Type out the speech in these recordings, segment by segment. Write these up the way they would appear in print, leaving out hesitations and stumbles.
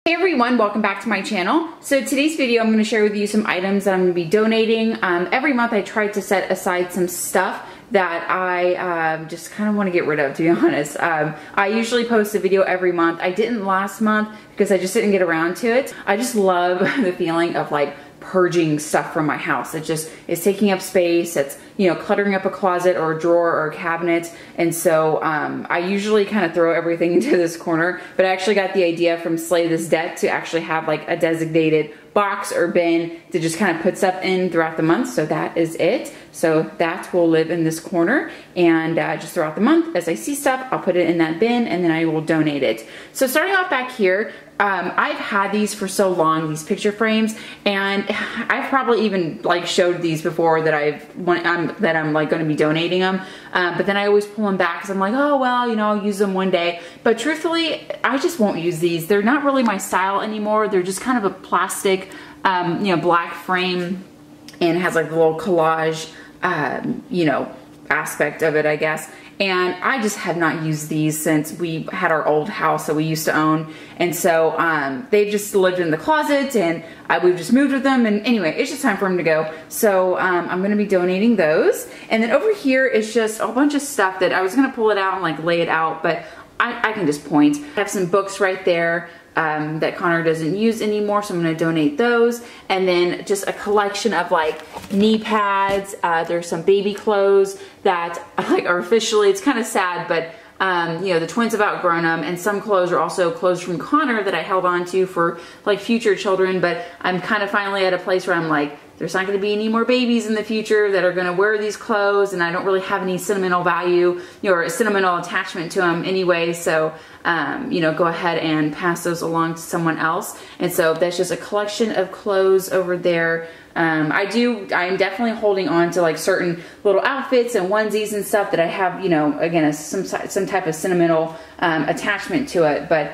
Hey everyone, welcome back to my channel. So today's video I'm going to share with you some items that I'm going to be donating. Every month I try to set aside some stuff that I just kind of want to get rid of, to be honest. I usually post a video every month. I didn't last month because I just didn't get around to it. I just love the feeling of like purging stuff from my house. It just is taking up space. It's, you know, cluttering up a closet or a drawer or a cabinet. And so I usually kind of throw everything into this corner, but I actually got the idea from Slay This Debt to actually have like a designated box or bin to just kind of put stuff in throughout the month. So that is it. So that will live in this corner, and just throughout the month as I see stuff, I'll put it in that bin and then I will donate it. So starting off back here, I've had these for so long, these picture frames, and I've probably even like showed these before that I'm like going to be donating them, but then I always pull them back because I'm like, oh well, you know, I'll use them one day. But truthfully, I just won't use these. They're not really my style anymore. They're just kind of a plastic, you know, black frame, and it has like a little collage, you know, aspect of it, I guess. And I just have not used these since we had our old house that we used to own. And so they've just lived in the closet, and we've just moved with them. And anyway, it's just time for them to go. So I'm going to be donating those. And then over here is just a bunch of stuff that I was going to pull it out and like lay it out, but I can just point. I have some books right there that Connor doesn't use anymore, so I'm going to donate those. And then just a collection of like knee pads. There's some baby clothes that like are officially, it's kind of sad, but you know, the twins have outgrown them, and some clothes are also clothes from Connor that I held on to for like future children. But I'm kind of finally at a place where I'm like, there's not going to be any more babies in the future that are going to wear these clothes, and I don't really have any sentimental value, you know, or a sentimental attachment to them anyway. So, you know, go ahead and pass those along to someone else. And so that's just a collection of clothes over there. I'm definitely holding on to like certain little outfits and onesies and stuff that I have, you know, again, some type of sentimental attachment to it. But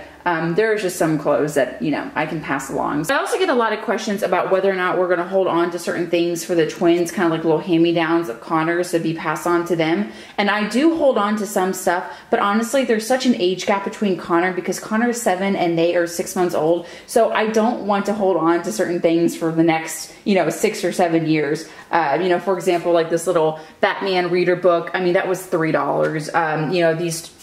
there's just some clothes that, you know, I can pass along. I also get a lot of questions about whether or not we're going to hold on to certain things for the twins, kind of like little hand-me-downs of Connor's to be passed on to them. And I do hold on to some stuff, but honestly, there's such an age gap between Connor, because Connor is 7 and they are 6 months old. So I don't want to hold on to certain things for the next, you know, 6 or 7 years. You know, for example, like this little Batman reader book. I mean, that was $3. You know, these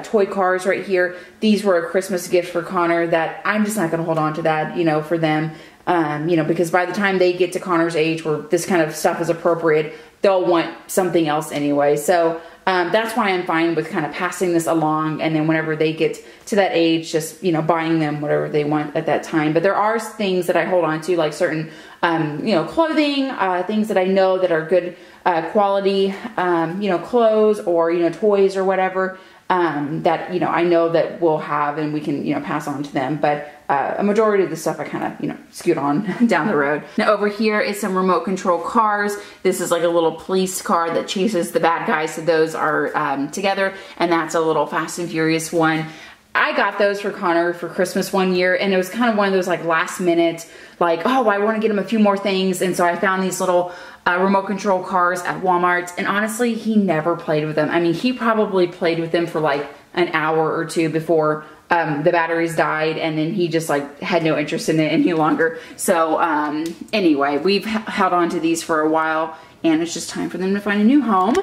toy cars right here, these were a Christmas gift for Connor that I'm just not going to hold on to that, you know, for them. You know, because by the time they get to Connor's age where this kind of stuff is appropriate, they'll want something else anyway. So that's why I'm fine with kind of passing this along, and then whenever they get to that age, just, you know, buying them whatever they want at that time. But there are things that I hold on to, like certain, you know, clothing, things that I know that are good quality, you know, clothes or, you know, toys or whatever, that, you know, I know that we'll have and we can, you know, pass on to them. But a majority of the stuff I kind of, you know, scoot on down the road. Now over here is some remote control cars. This is like a little police car that chases the bad guys. So those are together, and that's a little Fast and Furious one. I got those for Connor for Christmas one year, and it was kind of one of those like last minute, like, oh, I want to get him a few more things. And so I found these little remote control cars at Walmart, and honestly, he never played with them. I mean, he probably played with them for like an hour or two before the batteries died, and then he just like had no interest in it any longer. So anyway, we've held on to these for a while, and it's just time for them to find a new home.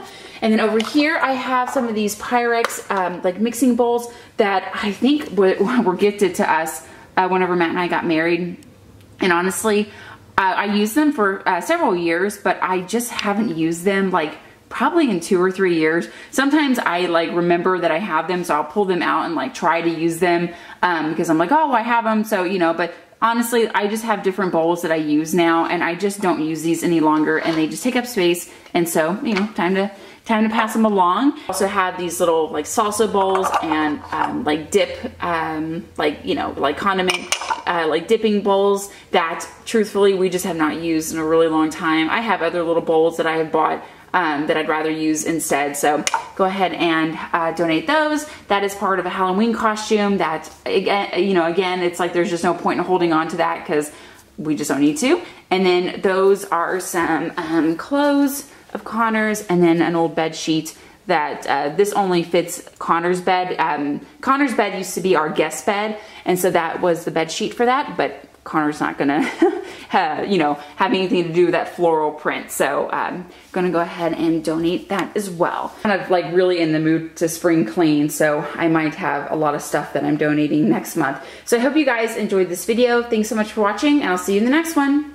And then over here I have some of these Pyrex like mixing bowls that I think were gifted to us whenever Matt and I got married. And honestly, I used them for several years, but I just haven't used them like probably in 2 or 3 years. Sometimes I like remember that I have them, so I'll pull them out and like try to use them because I'm like, oh, I have them. So, you know, but honestly, I just have different bowls that I use now, and I just don't use these any longer, and they just take up space. And so, you know, time to pass them along. I also have these little like salsa bowls and like dip, like, you know, like condiment, like dipping bowls that truthfully we just have not used in a really long time. I have other little bowls that I have bought that I'd rather use instead. So go ahead and donate those. That is part of a Halloween costume that, again, you know, again, it's like there's just no point in holding on to that because we just don't need to. And then those are some clothes of Connor's, and then an old bed sheet that this only fits Connor's bed. Connor's bed used to be our guest bed, and so that was the bed sheet for that, but Connor's not gonna you know, have anything to do with that floral print. So I'm gonna go ahead and donate that as well. Kind of like really in the mood to spring clean, so I might have a lot of stuff that I'm donating next month. So I hope you guys enjoyed this video. Thanks so much for watching, and I'll see you in the next one.